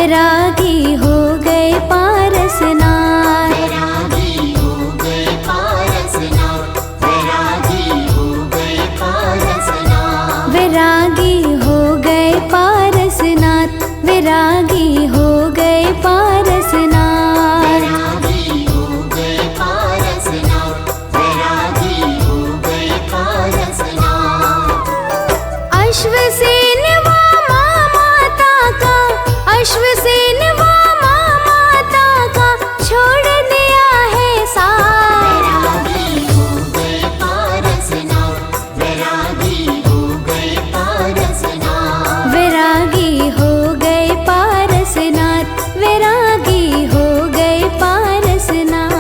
वैरागी हो गए पारसनाथ। वैरागी हो गए पारसनाथ। वैरागी हो गए पारसनाथ। वैरागी हो गए पारसनाथ। वैरागी हो गए पारसनाथ। वैरागी हो गए पारसनाथ। वैरागी हो गए पारसनाथ। अश्वसेन वामा माता का, अश्वसेन वामा माता का छोड़ दिया है साथ। वैरागी हो गए पारसनाथ। वैरागी हो गए पारसनाथ। वैरागी हो गए पारसनाथ। वैरागी हो गए पारसनाथ।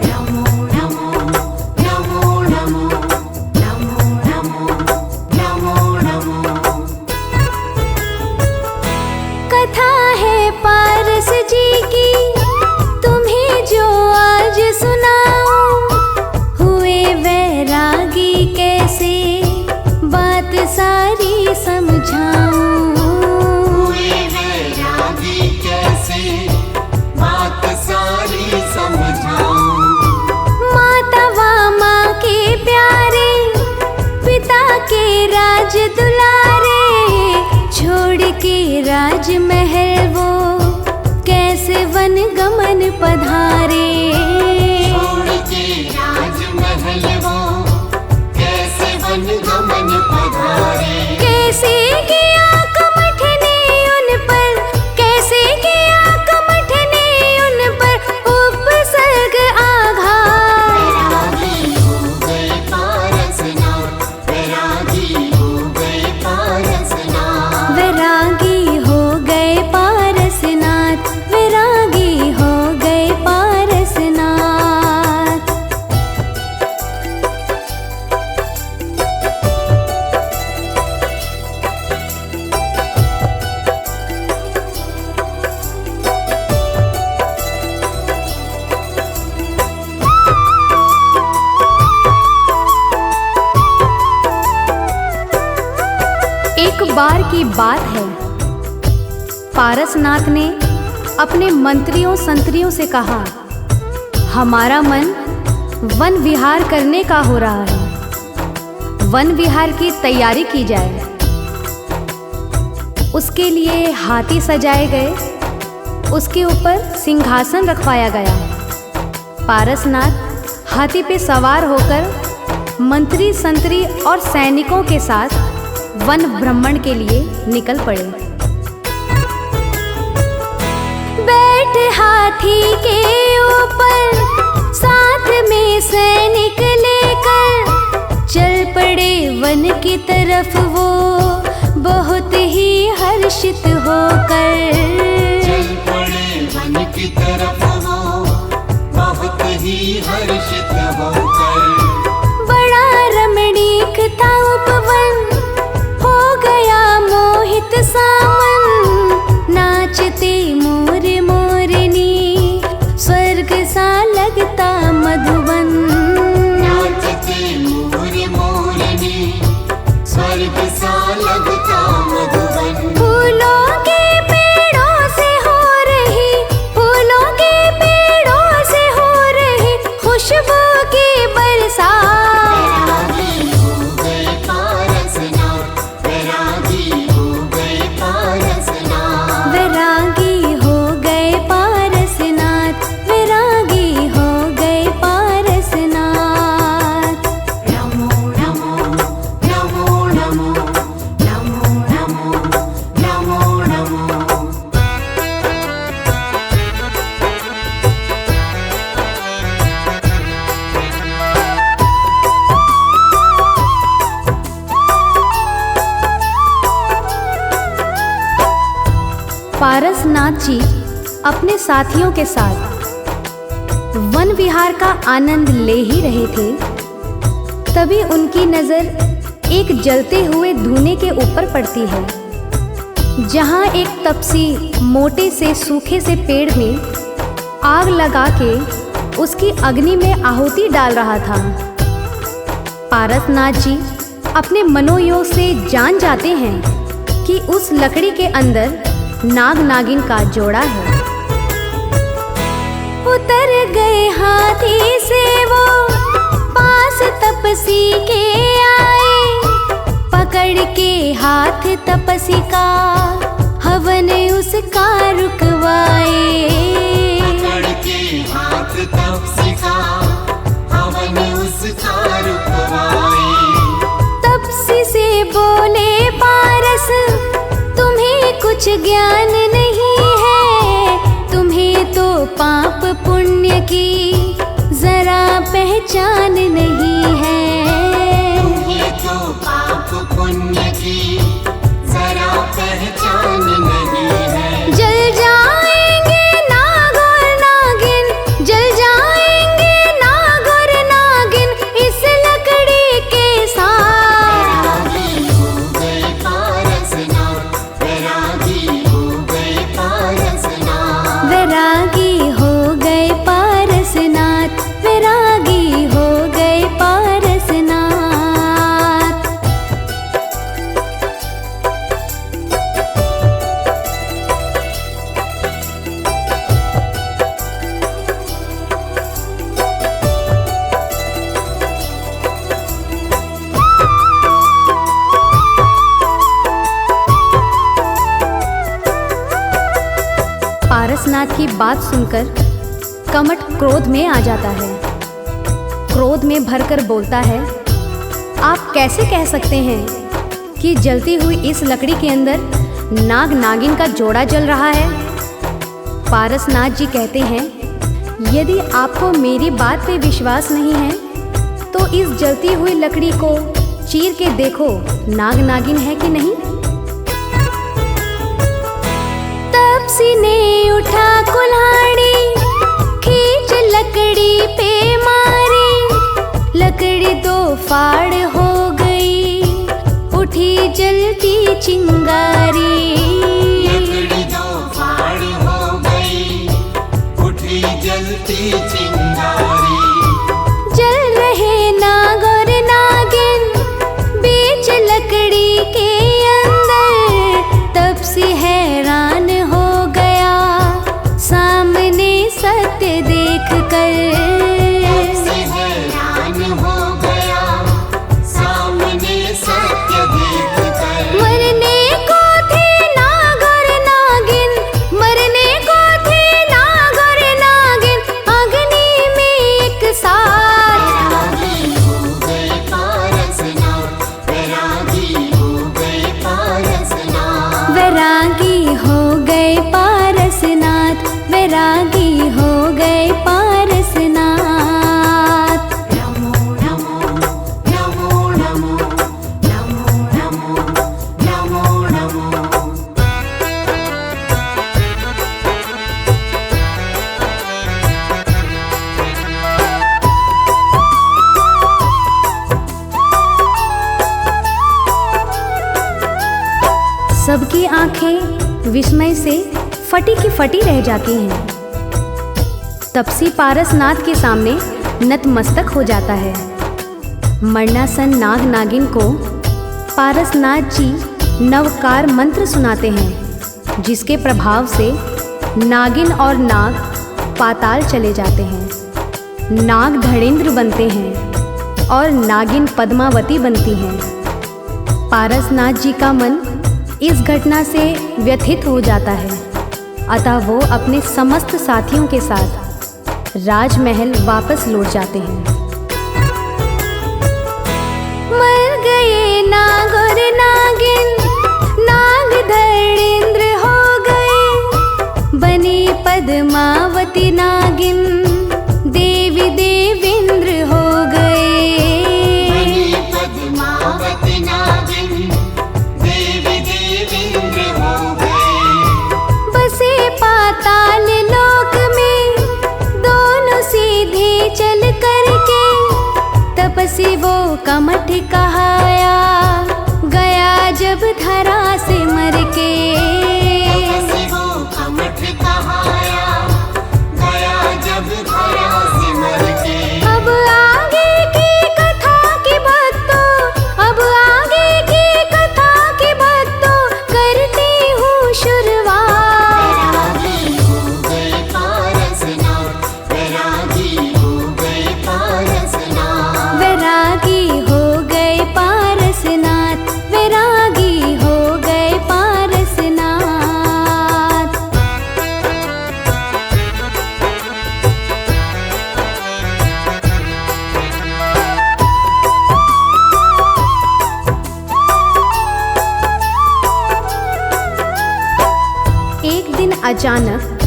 नमो नमो नमो नमो नमो नमो नमो नमो। कथा है पारस जी की तुम्हें जो आज सुनाऊं, हुए वैरागी कैसे बात सारी समझाऊं। हुए वैरागी कैसे बात सारी समझाऊं। माता वामा के प्यारे, पिता के राज दुलारे, छोड़ के राजमहल वो कैसे वन गमन पधारे। छोड़ के राजमहल वो कैसे वन गमन पधारे। कैसे किया कमठने उन पर, कैसे किया कमठने उन पर उपसर्ग आघात। वैरागी हो गए पारसनाथ। वैरागी हो गए पारसनाथ। वैरागी हो गए पारसनाथ। वैरागी हो गए पारसनाथ। एक बार की बात है, पारसनाथ ने अपने मंत्रियों संतरियों से कहा, हमारा मन वन विहार करने का हो रहा है, वन विहार की तैयारी की जाए। उसके लिए हाथी सजाए गए, उसके ऊपर सिंहासन रखवाया गया। पारसनाथ हाथी पे सवार होकर मंत्री संतरी और सैनिकों के साथ वन भ्रमण के लिए निकल पड़े। बैठ हाथी के ऊपर साथ में सैनिक लेकर चल पड़े वन की तरफ वो बहुत ही हर्षित होकर। चल पड़े वन की तरफ वो बहुत ही हर्षित होकर। बड़ा रमणीक था उपवन, हो गया मोहित सावन, नाचते मोर मोरनी, स्वर्ग सा लगता मधुबन। नाचते मोर मोरनी, स्वर्ग सा लगता मधुबन। फूलों के पेड़ों से हो रही, फूलों के पेड़ों से हो रही खुशबू की बरसात। वैरागी हो गए पारसनाथ। वैरागी हो गए पारसनाथ। वैरागी हो गए पारसनाथ। वैरागी हो गए पारसनाथ। नमो नमो नमो नमो नमो नमो नमो नमो। पारसनाथ जी अपने साथियों के साथ वन विहार का आनंद ले ही रहे थे, तभी उनकी नजर एक जलते हुए धुएं के ऊपर पड़ती है, जहां एक तपसी मोटे से सूखे से पेड़ में आग लगा के उसकी अग्नि में आहुति डाल रहा था। पारसनाथ जी अपने मनोयोग से जान जाते हैं कि उस लकड़ी के अंदर नाग नागिन का जोड़ा है। उतर गए हाथी से वो पास तपसी के आए, पकड़ के हाथ तपसी का हवन उसका रुकवाए। पकड़ के हाथ तपसी का हवन उसका रुकवाए। तपसी से बोले पारस, तुम्हें कुछ ज्ञान नहीं है, तुम्हें तो पाप पुण्य की जरा पहचान नहीं है। तुम्हें तो पाप पुण्य की जरा पहचान नहीं है। जल जाएंगे नाग और नागिन, जल जाएंगे नाग और नागिन इस लकड़ी के साथ। वैरागी हो गए पारसनाथ, वैरागी हो गए पारसनाथ। वैरागी हो गए पारसनाथ, वैरागी हो गए पारसनाथ। पारसनाथ की बात सुनकर कमट क्रोध में आ जाता है। क्रोध में भरकर बोलता है, आप कैसे कह सकते हैं कि जलती हुई इस लकड़ी के अंदर नाग नागिन का जोड़ा जल रहा है। पारसनाथ जी कहते हैं, यदि आपको मेरी बात पे विश्वास नहीं है तो इस जलती हुई लकड़ी को चीर के देखो नाग नागिन है कि नहीं। तपसी ने उठा कुल्हाड़ी, खींच लकड़ी पे मारी, लकड़ी दो फाड़ हो गई, उठी जलती चिंगारी। लकड़ी दो फाड़ हो गई, उठी जलती चिंगारी। जल रहे नाग और नागिन बीच लकड़ी के अंदर, तपसी हैरान हो गया सामने सत्य देख कर। तपसी हैरान हो गया सामने सत्य देख कर। मरने को थे नाग और नागिन, मरने को थे नाग और नागिन अग्नि में एक साथ। वैरागी हो गए पारसनाथ, वैरागी हो गए पारसनाथ। वैरागी हो गए पारसनाथ, वैरागी हो गए पारसनाथ। नमो नमो नमो नमो नमो नमो नमो नमो। सबकी आंखें विस्मय से फटी की फटी रह जाती हैं। तपसी पारसनाथ के सामने नतमस्तक हो जाता है। मरणासन नाग नागिन को पारसनाथ जी नवकार मंत्र सुनाते हैं, जिसके प्रभाव से नागिन और नाग पाताल चले जाते हैं। नाग धड़ेंद्र बनते हैं और नागिन पद्मावती बनती हैं। पारसनाथ जी का मन इस घटना से व्यथित हो जाता है, अतः वो अपने समस्त साथियों के साथ राजमहल वापस लौट जाते हैं। मर गए नाग और नागिन, नाग धड़ेंद्र हो गए, बनी पद्मावती नागिन, देवी देवेंद्र हो गए। बनी पद्मावती नागिन, देवी देवेंद्र हो गए। बसे पाताल लोक में दोनों सीधे चल करके, अचानक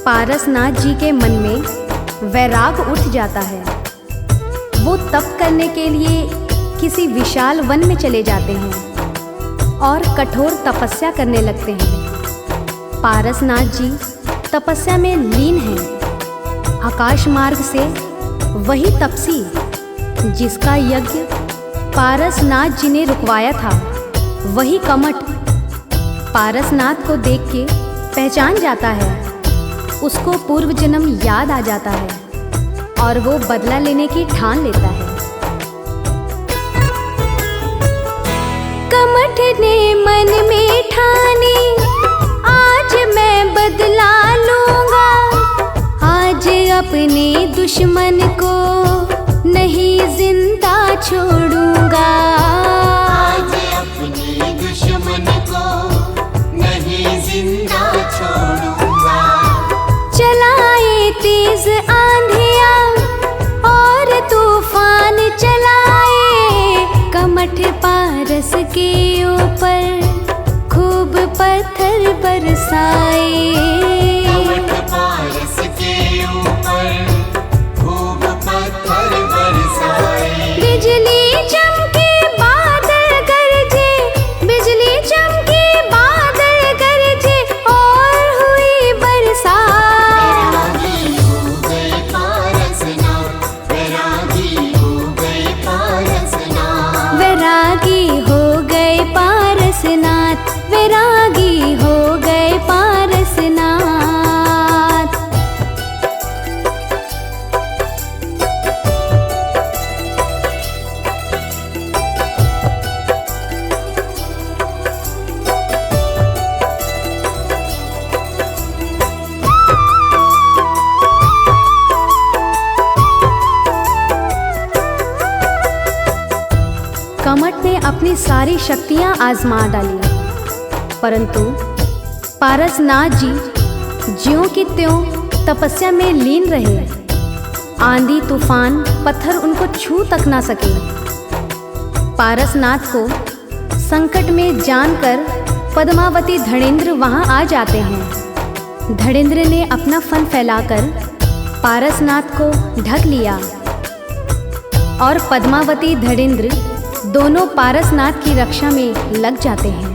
पारसनाथ जी के मन में वैराग उठ जाता है। वो तप करने के लिए किसी विशाल वन में चले जाते हैं और कठोर तपस्या करने लगते हैं। पारसनाथ जी तपस्या में लीन हैं। आकाश मार्ग से वही तपसी जिसका यज्ञ पारसनाथ जी ने रुकवाया था, वही कमठ पारसनाथ को देख के पहचान जाता है। उसको पूर्व जन्म याद आ जाता है और वो बदला लेने की ठान लेता है। कमठ ने मन में ठानी, आज मैं बदला लूंगा। आज अपने दुश्मन को नहीं जिंदा छोड़ूंगा। आज अपने दुश्मन को नहीं जिंदा छोड़ूंगा। चलाए तेज आंधियां और तूफान चलाए, कमठ पारस के ऊपर खूब पत्थर बरसाए। कमठ पारस के ऊपर खूब पत्थर बरसाए। बिजली चमके बादल गरजे, बिजली चमके बादल गरजे और हुई बरसात। वैरागी हो गए पारसनाथ, वैरागी हो गए पारसनाथ। वैरागी हो गए पारसनाथ, वैरागी हो गए पारसनाथ। कमठ ने अपनी सारी शक्तियां आजमा डाली, परंतु पारसनाथ जी ज्यों की त्यों तपस्या में लीन रहे। आंधी तूफान पत्थर उनको छू तक ना सके। पारसनाथ को संकट में जानकर पद्मावती धड़ेंद्र वहां आ जाते हैं। धड़ेंद्र ने अपना फन फैलाकर पारसनाथ को ढक लिया और पद्मावती धड़ेंद्र दोनों पारसनाथ की रक्षा में लग जाते हैं।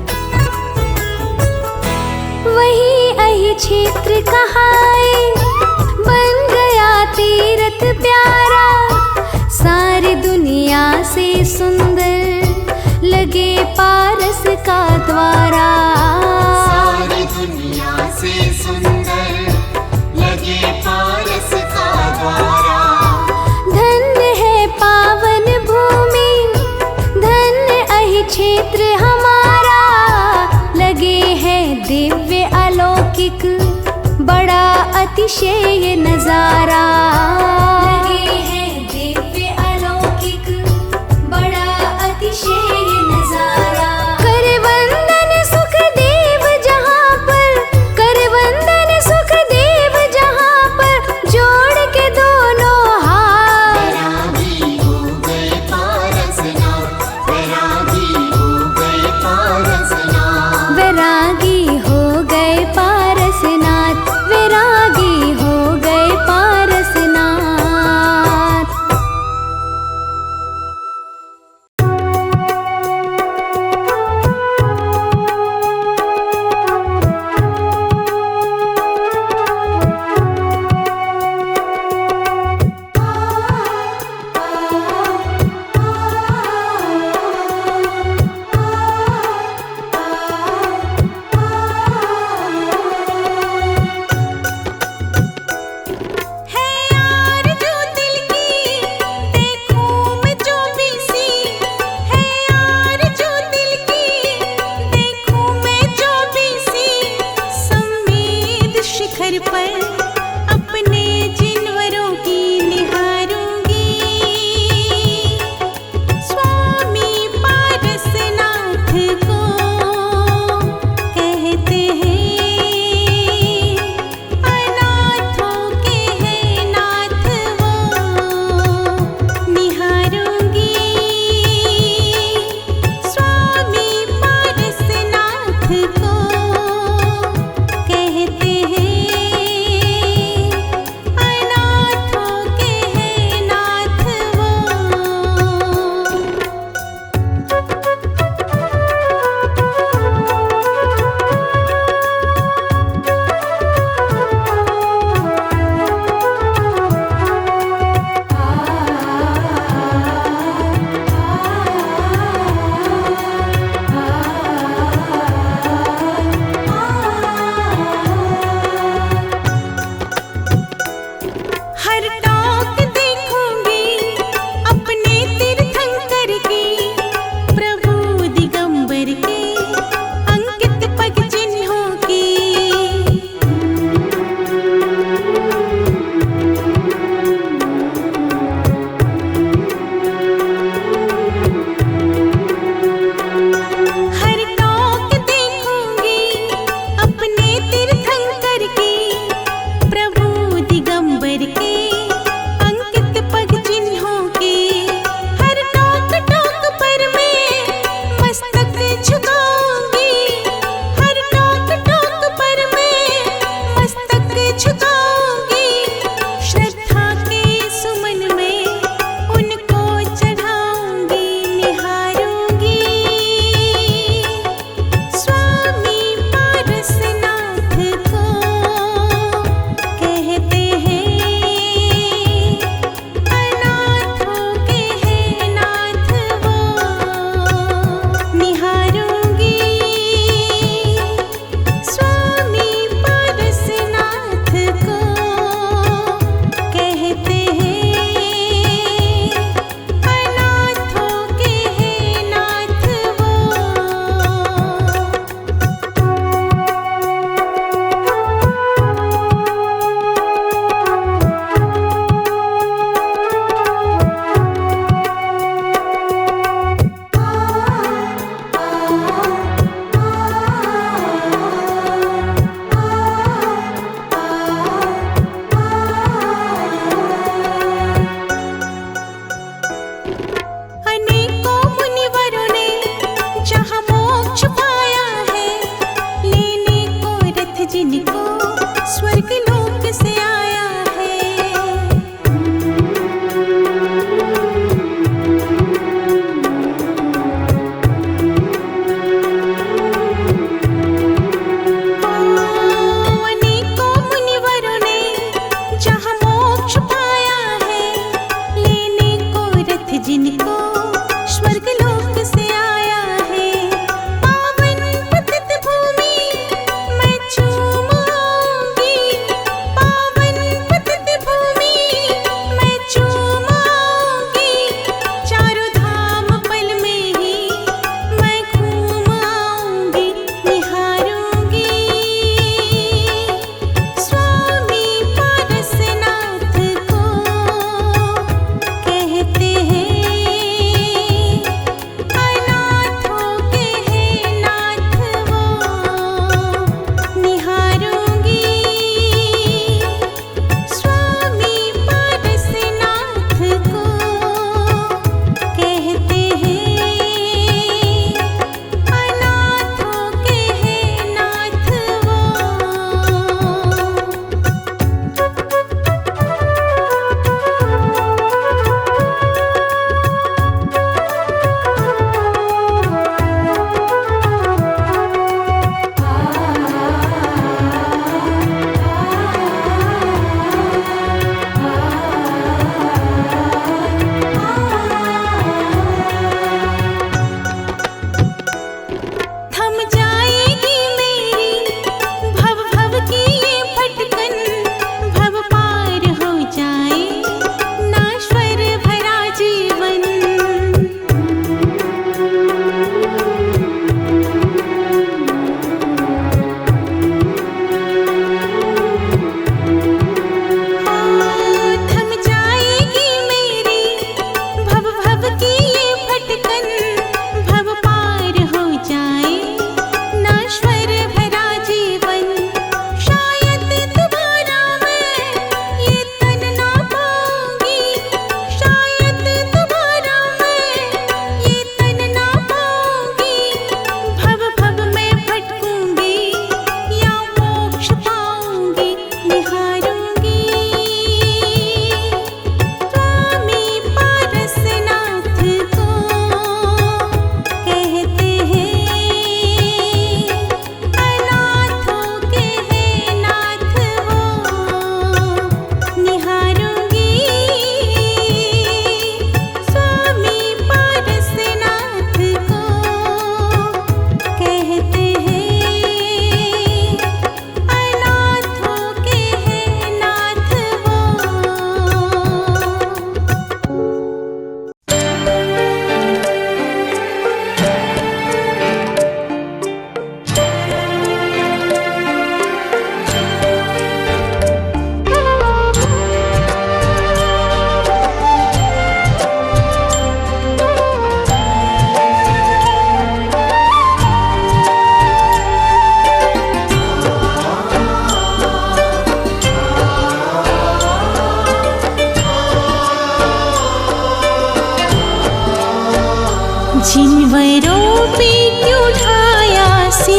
वही अहि क्षेत्र कहाए, बन गया तीरथ प्यारा। सारी दुनिया से सुंदर लगे पारस का द्वारा। सारी दुनिया से सुंदर लगे पारस का द्वारा। धन्य है पावन भूमि, धन्य अहि क्षेत्र हमारा। लगे है दिव्य अलौकिक बड़ा अतिशय नजारा। लगे है दिव्य अलौकिक बड़ा अतिशय नजारा। कर वंदन सुखदेव जहाँ पर, कर वंदन सुखदेव जहाँ पर, जोड़ के दोनों हाथ। वैरागी हो गए पारसनाथ, वैरागी हो गए पारसनाथ। वैरागी हो गए पारसनाथ, वैरागी हो गए पारसनाथ।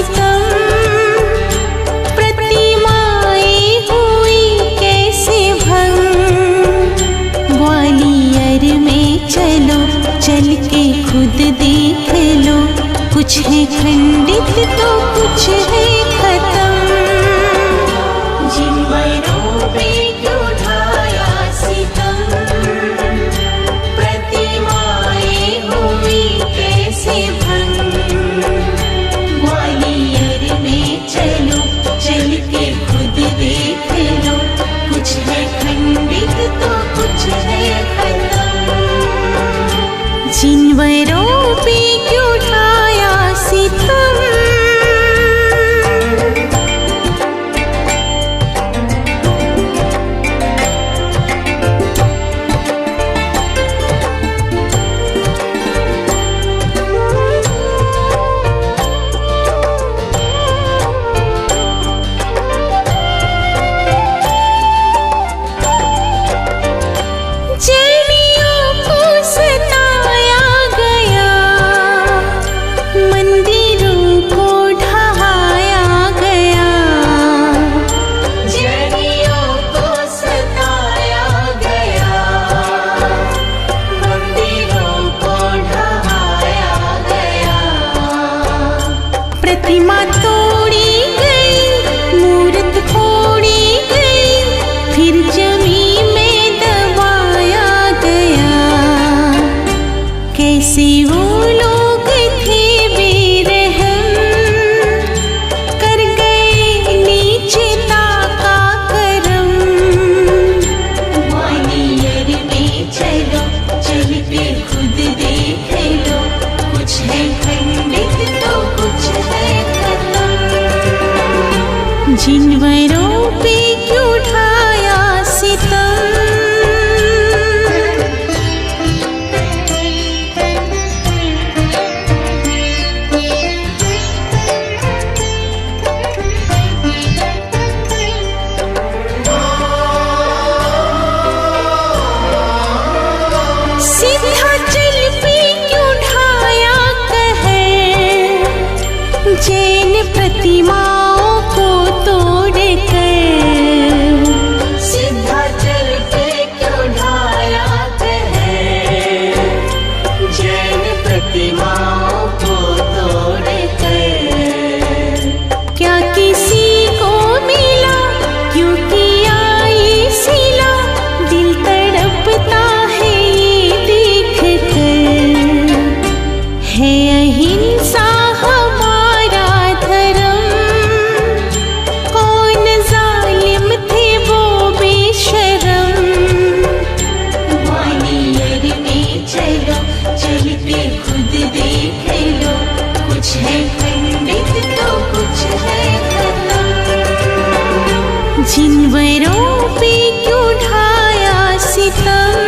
सितम, प्रतिमाएं हुई कैसे भंग। ग्वालियर में चलो, चल के खुद देख लो, कुछ है खंडित तो कुछ है खत्म। जिनवरों पे क्यों ढाया सितम, प्रतिमाएं हुई कैसे भंग। ग्वालियर में चलो, चल के खुद देख लो, कुछ है खंडित तो कुछ है खत्म। जिनवरों पे क्यों ढाया सितम, प्रतिमा तोड़ी गई, मूर्त फोड़ी गई, फिर जमीन में दबाया गया। कैसे वो लोग थे बेरहम, कर गए नीचे ताका करम। ग्वालियर में चलो, चल के खुद देख लो, कुछ है खंडित तो कुछ है खत्म। जिनवरों पे क्यों ढाया सितम, सिद्धाचल पे क्यों ढाया कहर। जैन प्रतिमाओं को तोड़ कर, सिद्धाचल पे क्यों ढाया कहर। जैन प्रतिमाओं को तोड़ कर, क्या किसी को मिला, क्यों किया ये सिला, दिल तड़पता है ये देख कर। है अहिंसा हमारा धर्म, कौन जालिम थे वो बेशरम। ग्वालियर में चलो, चल के खुद देख लो, कुछ है खंडित तो कुछ है खत्म। जिनवरों पे क्यों ढाया सितम,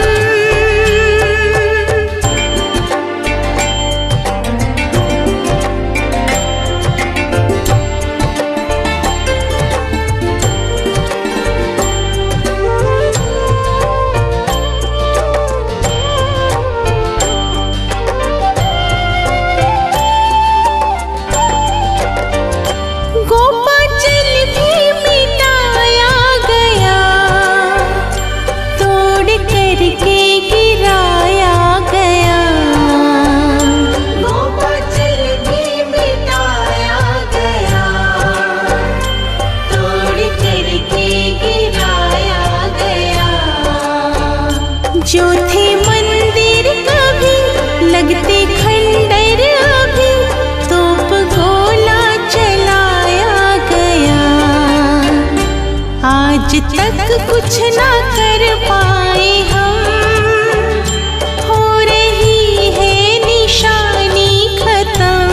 गोपाचल भी मिटाया गया, तोड़ करके गिराया गया। गोपाचल भी मिटाया गया, तोड़ करके गिराया गया। जो थे मंदिर कभी, लगते खंडर अभी, तोप गोला चलाया गया। आज तक कुछ ना कर पाए हम, हो रही है निशानी खत्म।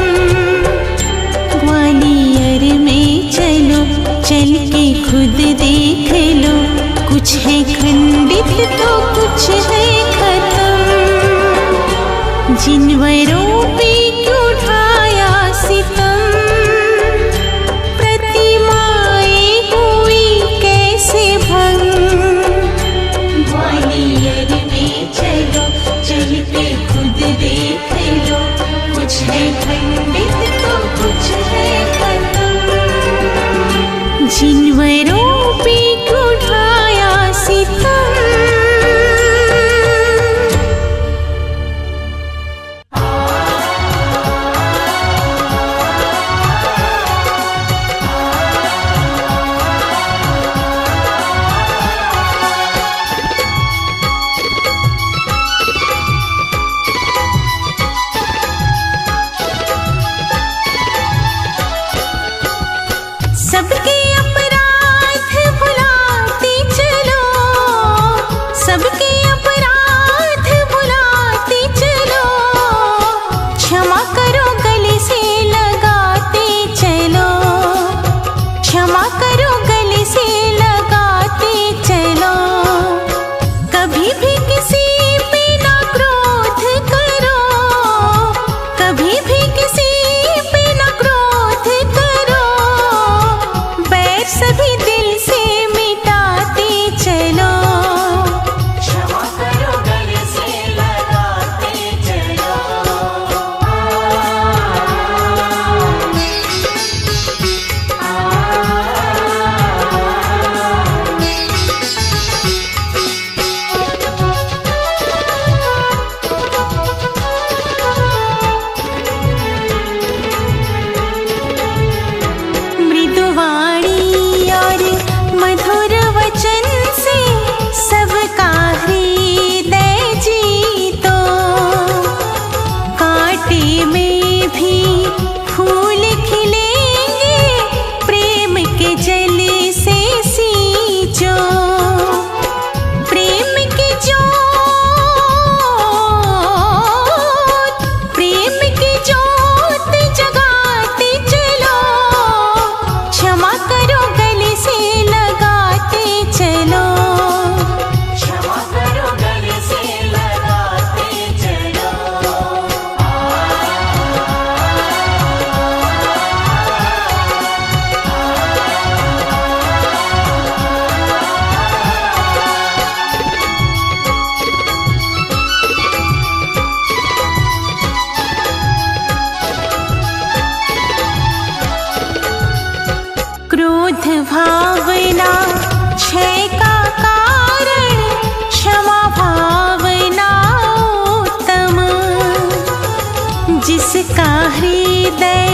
ग्वालियर में चलो, चल के खुद देख लो, कुछ है खंडित तो कुछ है खत्म। जिनवरों पे क्यों ढाया सितम, प्रतिमाएं हुई कैसे भंग। ग्वालियर में चलो, चल के खुद देख लो, कुछ है खंडित तो कुछ है खत्म। जिनवरों पे उठाया सितम, सबके अपराध भुलाते चलो, सबके अपराध भुलाते चलो, क्षमा करो गले से लगाते चलो, क्षमा करो गले से लगाते चलो। कभी भी किसी पे ना क्रोध करो, कभी भी किसी पे ना क्रोध करो, बैर सभी दिल से मिटाते चलो, क्षमा करो गले से लगाते चलो। मृदुवाणी और मधुर वचन से सबका हृदय जीतो, कांटे में भी फूल खिलेंगे, प्रेम के जल से सींचो, प्रेम की जोत, प्रेम की जोत जगाते चलो, क्षमा करो गले से लगाते चलो, क्षमा करो गले से लगाते चलो। क्रोध भावना क्षय का कारण, क्षमा भावना उत्तम, जिसका हृदय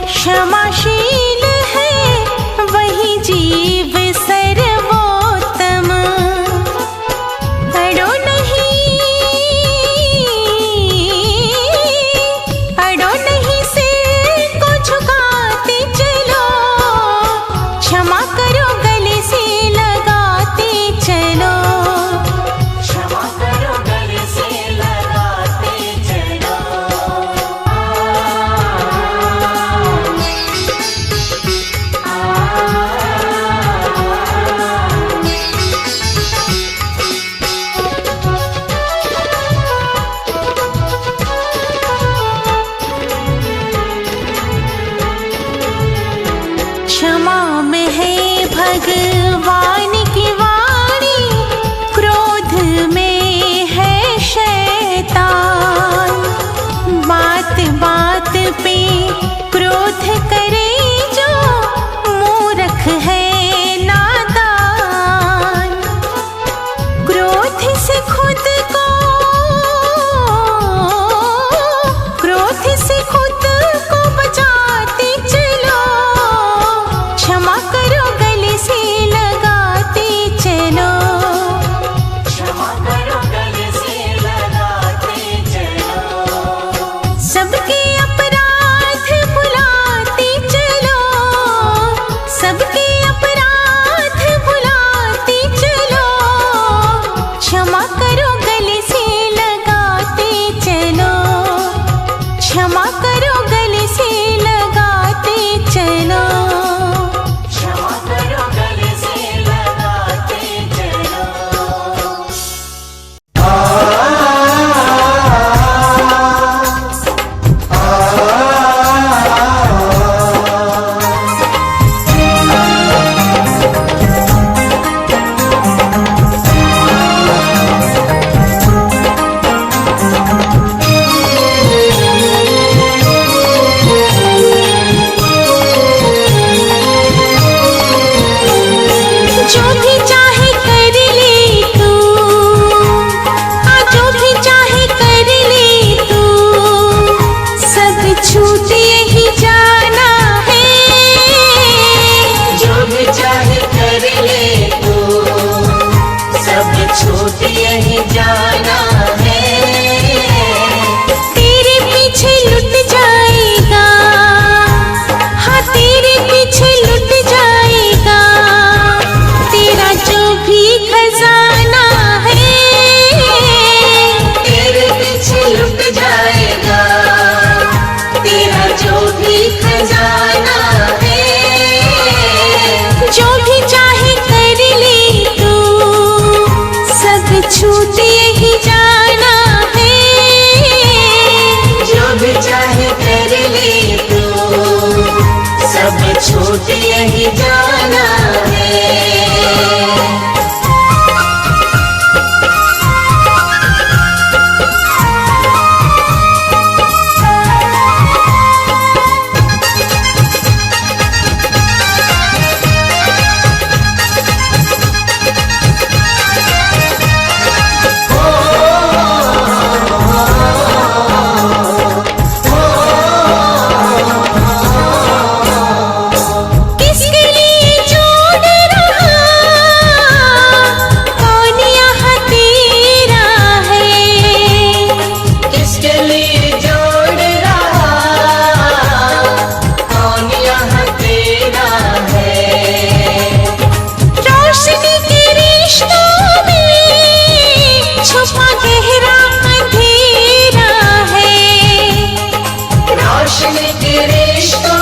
क्षमाशील है वही जीव सर्वोत्तम। अड़ो नहीं सिर को झुकाते चलो, क्षमा करो गले से लगाते चलो, क्षमा करो गले से लगाते चलो। क्षमा में है भगवान की वाणी, क्रोध में है शैतान, बात बात पे क्रोध करे जो मूर्ख है नादान। क्रोध से खुद को, क्रोध से खुद को बचाते चलो, क्षमा करो गले से लगाते चलो, क्षमा करो गले से लगाते चलो। सबके अपराध भुलाते चलो, सबके अपराध भुलाते चलो, क्षमा करो गले से लगाते चलो, क्षमा करो गले से लगाते चलो, क्षमा करो गले से लगाते चलो। जाना है। रोशनी के रिश्तों